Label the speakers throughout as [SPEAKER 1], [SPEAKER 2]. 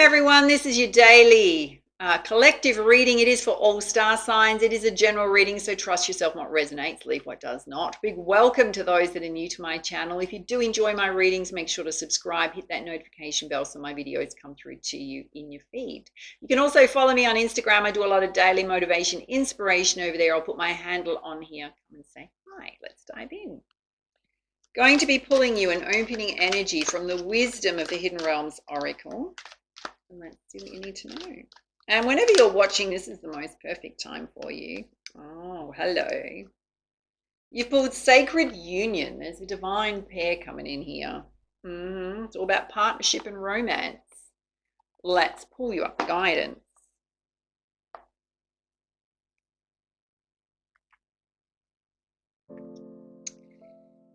[SPEAKER 1] everyone, this is your daily collective reading. It is for all star signs. It is a general reading, so trust yourself what resonates, leave what does not. Big welcome to those that are new to my channel. If you do enjoy my readings, make sure to subscribe, hit that notification bell so my videos come through to you in your feed. You can also follow me on Instagram. I do a lot of daily motivation, inspiration over there. I'll put my handle on here. Come and say hi. Let's dive in. Going to be pulling you an opening energy from the wisdom of the Hidden Realms Oracle. And let's see what you need to know. And whenever you're watching, this is the most perfect time for you. Oh, hello. You've pulled Sacred Union. There's a divine pair coming in here. It's all about partnership and romance. Let's pull you up guidance.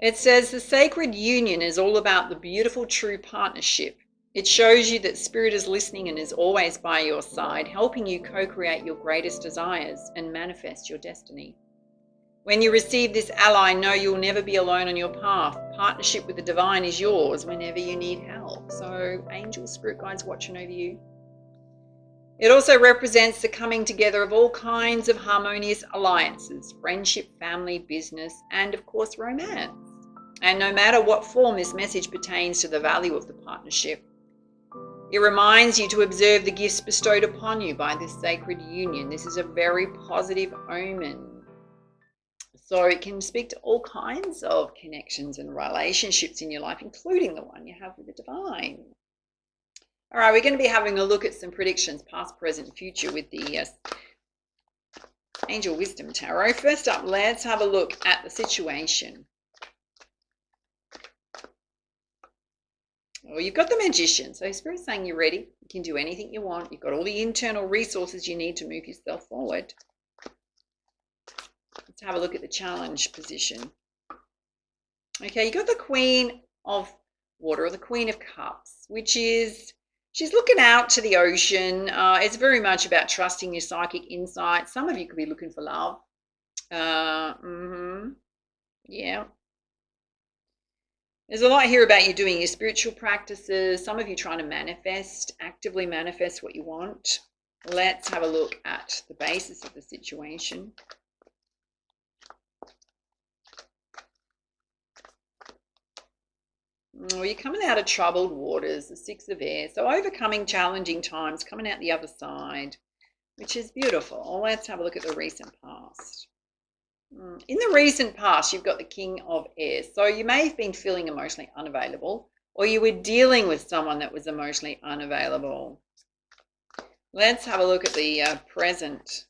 [SPEAKER 1] It says the Sacred Union is all about the beautiful true partnership. It shows you that Spirit is listening and is always by your side, helping you co-create your greatest desires and manifest your destiny. When you receive this ally, know you'll never be alone on your path. Partnership with the divine is yours whenever you need help. So angel, spirit guides watching over you. It also represents the coming together of all kinds of harmonious alliances, friendship, family, business, and of course romance. And no matter what form this message pertains to the value of the partnership, it reminds you to observe the gifts bestowed upon you by this sacred union. This is a very positive omen. So it can speak to all kinds of connections and relationships in your life, including the one you have with the divine. All right, we're going to be having a look at some predictions, past, present, future with the Angel Wisdom Tarot. First up, let's have a look at the situation. Well, you've got the Magician. So Spirit's saying you're ready. You can do anything you want. You've got all the internal resources you need to move yourself forward. Let's have a look at the challenge position. Okay, you got the Queen of Water, or the Queen of Cups, which is, she's looking out to the ocean. It's very much about trusting your psychic insight. Some of you could be looking for love. Yeah. There's a lot here about you doing your spiritual practices. Some of you trying to manifest, actively manifest what you want. Let's have a look at the basis of the situation. Well, you're coming out of troubled waters, the Six of Air. So overcoming challenging times, coming out the other side, which is beautiful. Let's have a look at the recent past. In the recent past, you've got the King of Air. So you may have been feeling emotionally unavailable, or you were dealing with someone that was emotionally unavailable. Let's have a look at the present.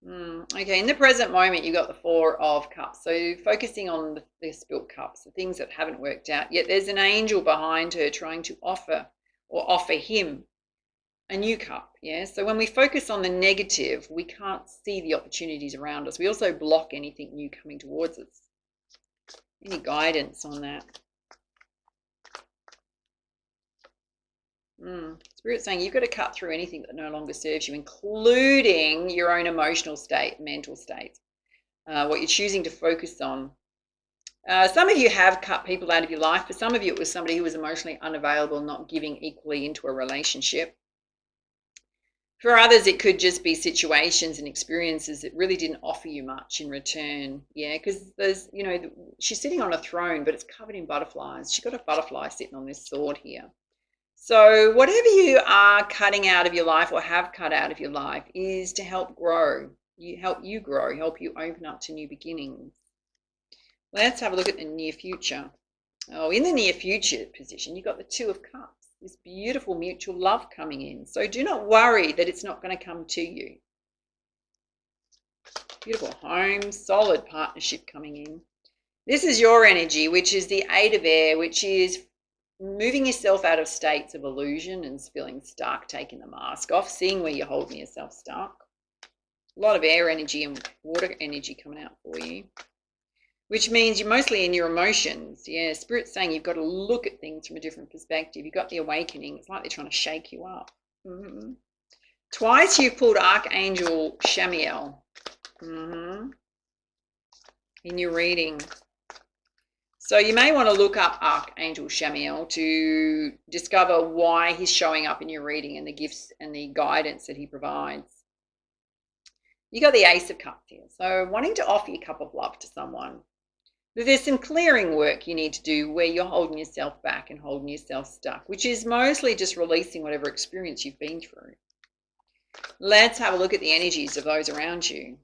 [SPEAKER 1] Okay, in the present moment, you've got the Four of Cups. So focusing on the spilt cups, the things that haven't worked out. Yet there's an angel behind her trying to offer him a new cup. Yeah, so when we focus on the negative, we can't see the opportunities around us. We also block anything new coming towards us. Any guidance on that? Spirit's saying you've got to cut through anything that no longer serves you, including your own emotional state, mental state, what you're choosing to focus on. Some of you have cut people out of your life. For some of you, it was somebody who was emotionally unavailable, not giving equally into a relationship. For others, it could just be situations and experiences that really didn't offer you much in return. Yeah, because there's, you know, she's sitting on a throne, but it's covered in butterflies. She's got a butterfly sitting on this sword here. So whatever you are cutting out of your life or have cut out of your life is to help grow. Help you grow, help you open up to new beginnings. Let's have a look at the near future. Oh, in the near future position, you've got the Two of Cups. This beautiful mutual love coming in. So do not worry that it's not going to come to you. Beautiful home, solid partnership coming in. This is your energy, which is the Eight of Air, which is moving yourself out of states of illusion and feeling stuck, taking the mask off, seeing where you're holding yourself stuck. A lot of air energy and water energy coming out for you, which means you're mostly in your emotions. Yeah, Spirit's saying you've got to look at things from a different perspective. You've got the awakening. It's like they're trying to shake you up. Twice you've pulled Archangel Shamiel in your reading. So you may want to look up Archangel Shamiel to discover why he's showing up in your reading and the gifts and the guidance that he provides. You got the Ace of Cups here. So wanting to offer your cup of love to someone. But there's some clearing work you need to do where you're holding yourself back and holding yourself stuck, which is mostly just releasing whatever experience you've been through. Let's have a look at the energies of those around you.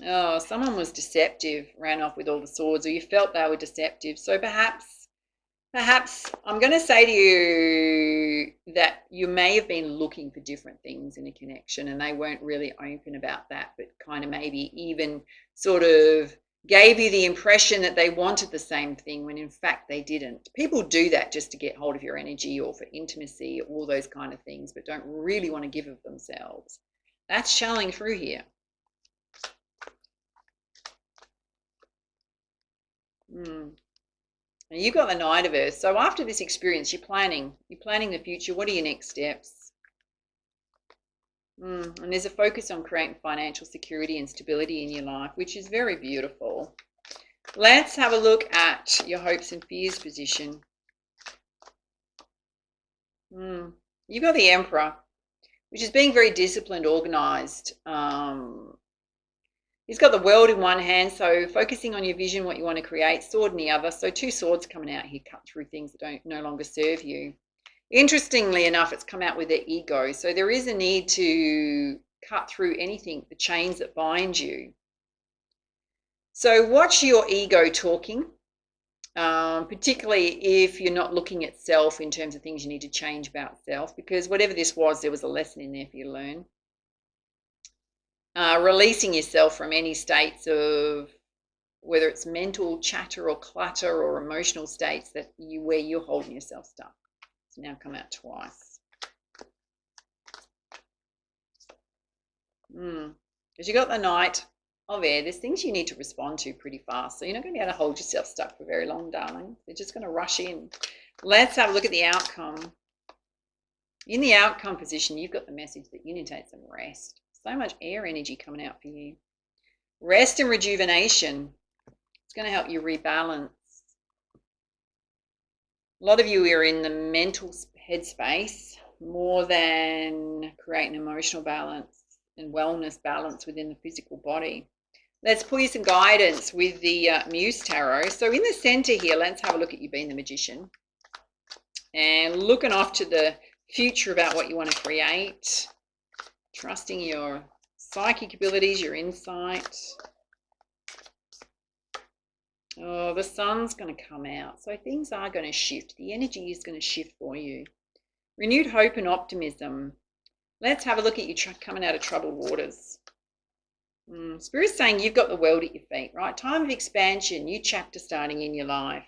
[SPEAKER 1] Oh, someone was deceptive, ran off with all the swords, or you felt they were deceptive. So perhaps I'm going to say to you that you may have been looking for different things in a connection and they weren't really open about that, but kind of maybe even sort of gave you the impression that they wanted the same thing when in fact they didn't. People do that just to get hold of your energy or for intimacy, all those kind of things, but don't really want to give of themselves. That's channeling through here. And you've got the Knight of Earth. So after this experience, you're planning the future. What are your next steps? And there's a focus on creating financial security and stability in your life, which is very beautiful. Let's have a look at your hopes and fears position. You've got the Emperor, which is being very disciplined, organized. He's got the world in one hand, so focusing on your vision, what you want to create, sword in the other. So two swords coming out here, cut through things that no longer serve you. Interestingly enough, it's come out with the ego. So there is a need to cut through anything, the chains that bind you. So watch your ego talking, particularly if you're not looking at self in terms of things you need to change about self, because whatever this was, there was a lesson in there for you to learn. Releasing yourself from any states of, whether it's mental chatter or clutter or emotional states where you're holding yourself stuck. It's now come out twice. Because you got the Knight of Air. There's things you need to respond to pretty fast. So you're not going to be able to hold yourself stuck for very long, darling. They're just going to rush in. Let's have a look at the outcome. In the outcome position, you've got the message that you need to take some rest. So much air energy coming out for you. Rest and rejuvenation. It's going to help you rebalance. A lot of you are in the mental headspace more than creating emotional balance and wellness balance within the physical body. Let's pull you some guidance with the Muse Tarot. So in the center here, let's have a look at you being the Magician and looking off to the future about what you want to create. Trusting your psychic abilities, your insight. Oh, the sun's going to come out. So things are going to shift. The energy is going to shift for you. Renewed hope and optimism. Let's have a look at you coming out of troubled waters. Spirit's saying you've got the world at your feet, right? Time of expansion, new chapter starting in your life.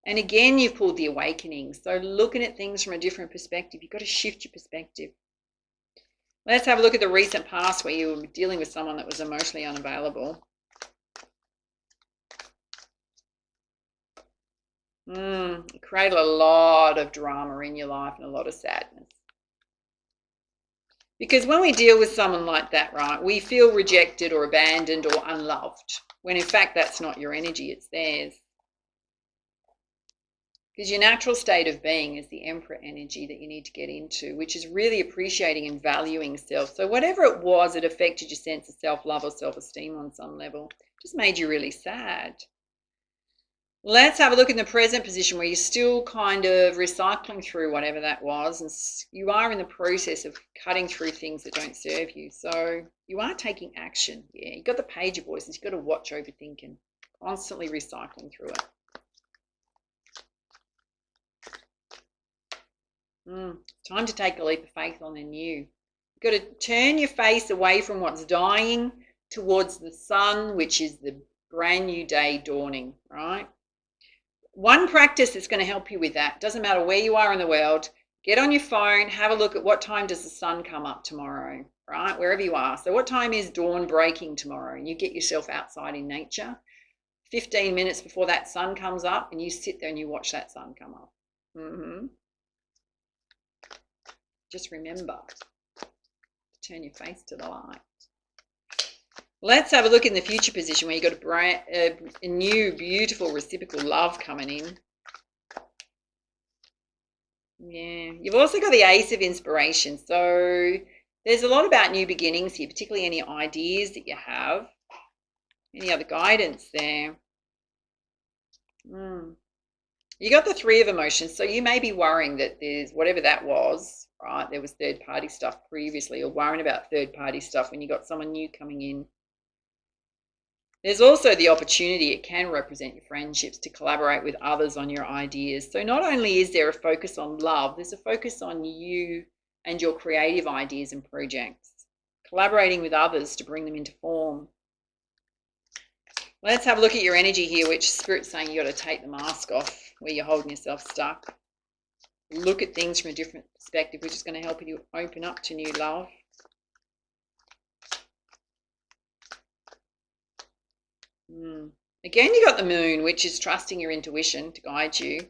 [SPEAKER 1] And again, you've pulled the awakening. So looking at things from a different perspective, you've got to shift your perspective. Let's have a look at the recent past where you were dealing with someone that was emotionally unavailable. It created a lot of drama in your life and a lot of sadness. Because when we deal with someone like that, right, we feel rejected or abandoned or unloved, when in fact that's not your energy, it's theirs. Because your natural state of being is the Emperor energy that you need to get into, which is really appreciating and valuing self. So whatever it was, it affected your sense of self-love or self-esteem on some level. Just made you really sad. Let's have a look in the present position where you're still kind of recycling through whatever that was. And you are in the process of cutting through things that don't serve you. So you are taking action. Yeah, you've got the Page of Voices. You've got to watch overthinking, constantly recycling through it. Time to take a leap of faith on the new. You've got to turn your face away from what's dying towards the sun, which is the brand new day dawning, right? One practice that's going to help you with that, doesn't matter where you are in the world, get on your phone, have a look at what time does the sun come up tomorrow, right? Wherever you are. So what time is dawn breaking tomorrow? And you get yourself outside in nature, 15 minutes before that sun comes up, and you sit there and you watch that sun come up. Just remember to turn your face to the light. Let's have a look in the future position where you've got a new, beautiful, reciprocal love coming in. Yeah, you've also got the Ace of Inspiration. So there's a lot about new beginnings here, particularly any ideas that you have. Any other guidance there? You got the Three of Emotions. So you may be worrying that there's whatever that was, right? There was third-party stuff previously, or worrying about third-party stuff when you got someone new coming in. There's also the opportunity, it can represent your friendships, to collaborate with others on your ideas. So not only is there a focus on love, there's a focus on you and your creative ideas and projects, collaborating with others to bring them into form. Let's have a look at your energy here, which Spirit's saying you got to take the mask off where you're holding yourself stuck. Look at things from a different perspective, which is going to help you open up to new love. Again, you got the Moon, which is trusting your intuition to guide you.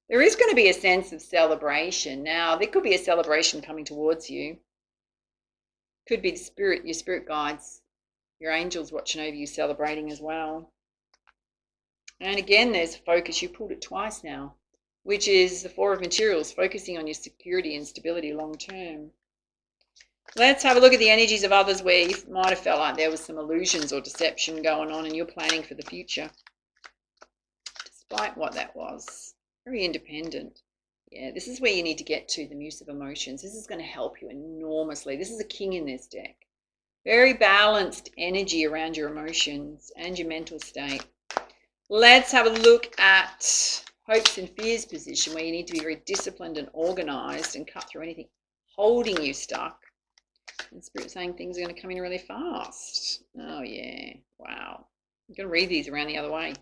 [SPEAKER 1] There is going to be a sense of celebration. Now, there could be a celebration coming towards you. Could be the spirit, your spirit guides, your angels watching over you, celebrating as well. And again, there's focus. You pulled it twice now, which is the Four of Materials, focusing on your security and stability long term. Let's have a look at the energies of others where you might have felt like there was some illusions or deception going on and you're planning for the future. Despite what that was. Very independent. Yeah, this is where you need to get to, the Muse of Emotions. This is going to help you enormously. This is a king in this deck. Very balanced energy around your emotions and your mental state. Let's have a look at Hopes and Fears position, where you need to be very disciplined and organized and cut through anything holding you stuck. And Spirit saying things are going to come in really fast. Oh, yeah. Wow. I'm going to read these around the other way.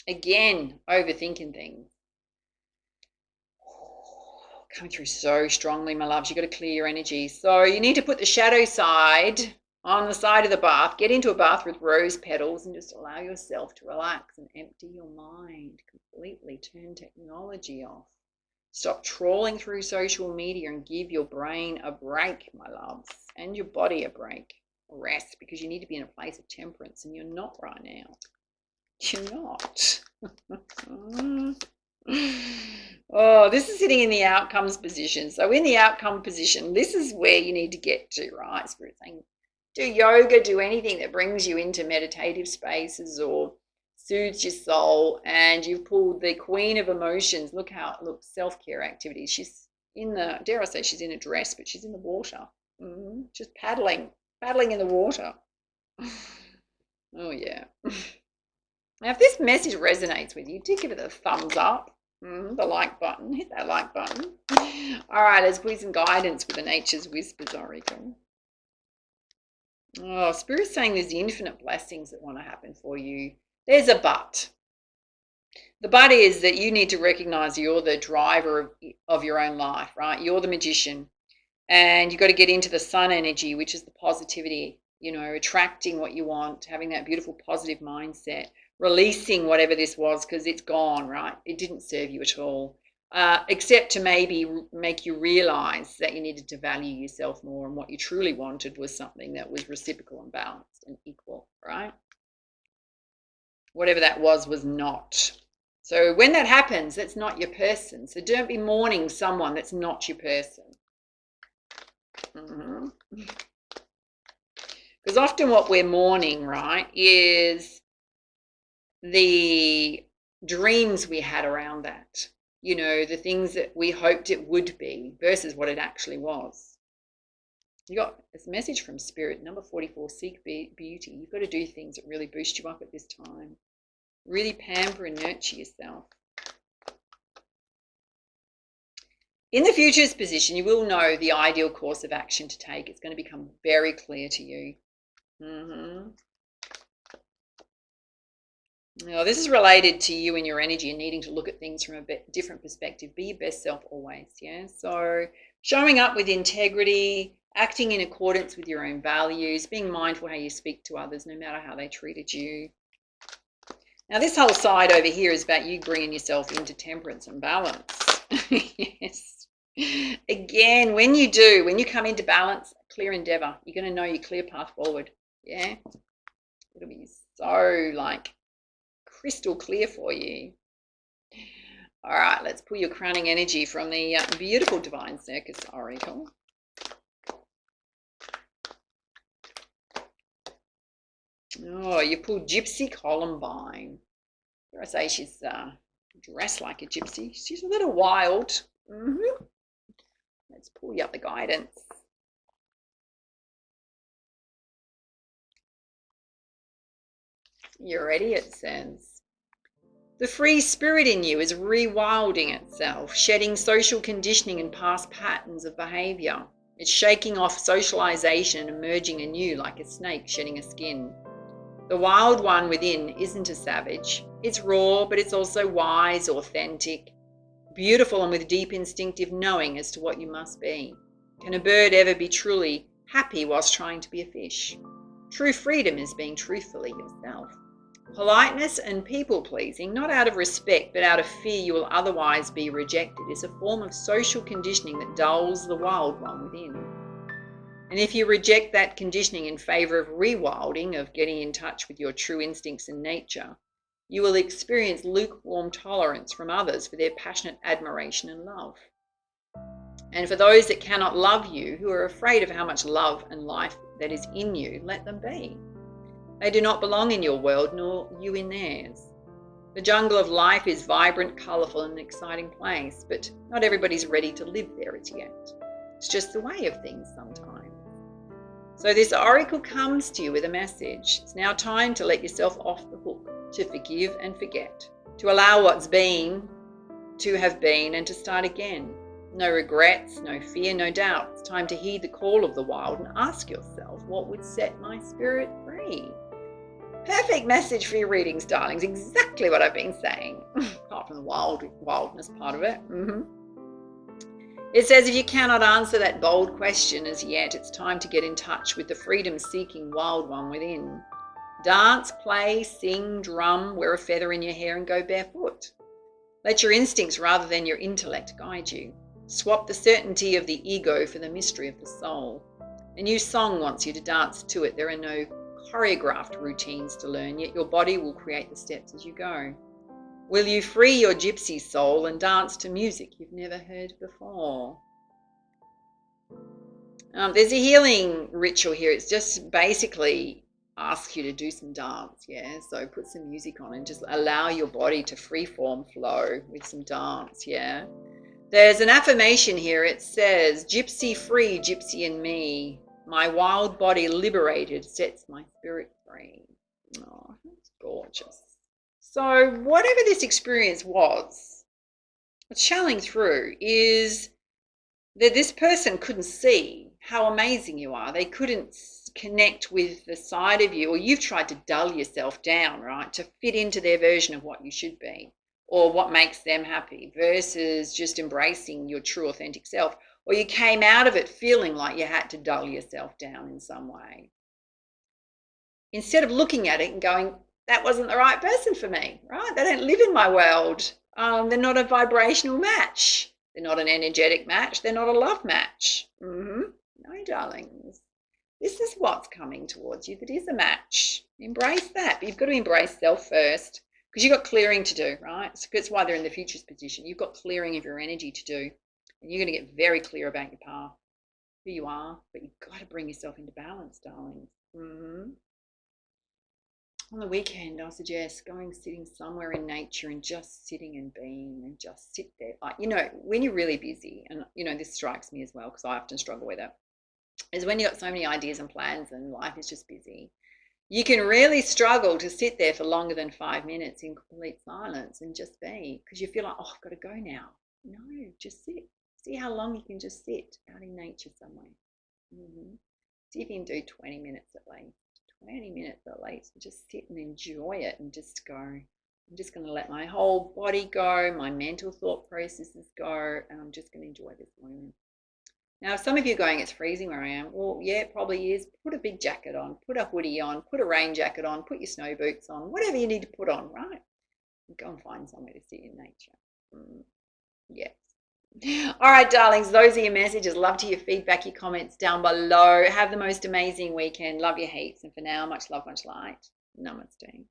[SPEAKER 1] Again, overthinking things. Coming through so strongly, my loves. You've got to clear your energy. So you need to put the shadow side on the side of the bath. Get into a bath with rose petals and just allow yourself to relax and empty your mind completely. Turn technology off. Stop trawling through social media and give your brain a break, my loves, and your body a break, a rest, because you need to be in a place of temperance, and you're not right now. You're not. Oh, this is sitting in the outcomes position. So in the outcome position, this is where you need to get to, right? Spirit saying, do yoga, do anything that brings you into meditative spaces or soothes your soul. And you've pulled the Queen of Emotions. Look how it looks, self-care activities. She's in the, dare I say, she's in a dress, but she's in the water. Just paddling in the water. Oh, yeah. Now, if this message resonates with you, do give it a thumbs up, the like button. Hit that like button. All right, let's put some guidance with the Nature's Whispers Oracle. Oh, Spirit's saying there's infinite blessings that want to happen for you. There's a but. The but is that you need to recognize you're the driver of your own life, right? You're the magician. And you've got to get into the sun energy, which is the positivity, attracting what you want, having that beautiful positive mindset, releasing whatever this was because it's gone, right? It didn't serve you at all, except to maybe make you realize that you needed to value yourself more, and what you truly wanted was something that was reciprocal and balanced and equal, right? Whatever that was not. So when that happens, that's not your person. So don't be mourning someone that's not your person. Because often what we're mourning, right, is the dreams we had around that, the things that we hoped it would be versus what it actually was. You got this message from Spirit, number 44, seek beauty. You've got to do things that really boost you up at this time. Really pamper and nurture yourself. In the futures position, you will know the ideal course of action to take. It's going to become very clear to you. Now, this is related to you and your energy and needing to look at things from a bit different perspective. Be your best self always, yeah? So showing up with integrity, acting in accordance with your own values, being mindful how you speak to others, no matter how they treated you. Now, this whole side over here is about you bringing yourself into temperance and balance. Yes. Again, when you come into balance, clear endeavor, you're going to know your clear path forward. Yeah. It'll be so like crystal clear for you. All right, let's pull your crowning energy from the beautiful Divine Circus Oracle. Oh, you pulled Gypsy Columbine. Dare I say she's dressed like a gypsy. She's a little wild. Let's pull you up the guidance. You're ready, it says. The free spirit in you is rewilding itself, shedding social conditioning and past patterns of behavior. It's shaking off socialization and emerging anew like a snake shedding a skin. The wild one within isn't a savage. It's raw, but it's also wise, authentic, beautiful, and with deep instinctive knowing as to what you must be. Can a bird ever be truly happy whilst trying to be a fish? True freedom is being truthfully yourself. Politeness and people-pleasing, not out of respect, but out of fear you will otherwise be rejected, is a form of social conditioning that dulls the wild one within. And if you reject that conditioning in favor of rewilding, of getting in touch with your true instincts and nature, you will experience lukewarm tolerance from others for their passionate admiration and love. And for those that cannot love you, who are afraid of how much love and life that is in you, let them be. They do not belong in your world, nor you in theirs. The jungle of life is vibrant, colourful, and an exciting place, but not everybody's ready to live there as yet. It's just the way of things sometimes. So this oracle comes to you with a message. It's now time to let yourself off the hook, to forgive and forget, to allow what's been to have been and to start again. No regrets, no fear, no doubt. It's time to heed the call of the wild and ask yourself, what would set my spirit free? Perfect message for your readings, darlings. Exactly what I've been saying, apart from the wildness part of it. It says if you cannot answer that bold question as yet, it's time to get in touch with the freedom-seeking wild one within. Dance, play, sing, drum, wear a feather in your hair and go barefoot. Let your instincts rather than your intellect guide you. Swap the certainty of the ego for the mystery of the soul. A new song wants you to dance to it. There are no choreographed routines to learn, yet your body will create the steps as you go. Will you free your gypsy soul and dance to music you've never heard before? There's a healing ritual here. It's just basically asks you to do some dance, yeah? So put some music on and just allow your body to freeform flow with some dance, yeah? There's an affirmation here. It says, gypsy free, gypsy in me. My wild body liberated sets my spirit free. Oh, that's gorgeous. So whatever this experience was, what's showing through is that this person couldn't see how amazing you are. They couldn't connect with the side of you, or you've tried to dull yourself down, right, to fit into their version of what you should be or what makes them happy versus just embracing your true authentic self. Or you came out of it feeling like you had to dull yourself down in some way. Instead of looking at it and going, that wasn't the right person for me, right? They don't live in my world. They're not a vibrational match. They're not an energetic match. They're not a love match. No, darlings. This is what's coming towards you that is a match. Embrace that. But you've got to embrace self first because you've got clearing to do, right? So that's why they're in the futures position. You've got clearing of your energy to do. And you're going to get very clear about your path, who you are. But you've got to bring yourself into balance, darlings. On the weekend, I suggest going sitting somewhere in nature and just sitting and being and just sit there. Like, when you're really busy, and, this strikes me as well because I often struggle with it, is when you've got so many ideas and plans and life is just busy, you can really struggle to sit there for longer than 5 minutes in complete silence and just be because you feel like, oh, I've got to go now. No, just sit. See how long you can just sit out in nature somewhere. See if you can do 20 minutes at least. 20 minutes at least, just sit and enjoy it and just go, I'm just going to let my whole body go, my mental thought processes go, and I'm just going to enjoy this moment. Now, if some of you are going, it's freezing where I am, well, yeah, it probably is. Put a big jacket on, put a hoodie on, put a rain jacket on, put your snow boots on, whatever you need to put on, right? And go and find somewhere to sit in nature. Yes. All right, darlings, those are your messages. Love to hear feedback, your comments down below. Have the most amazing weekend. Love you heaps. And for now, much love, much light. Namaste.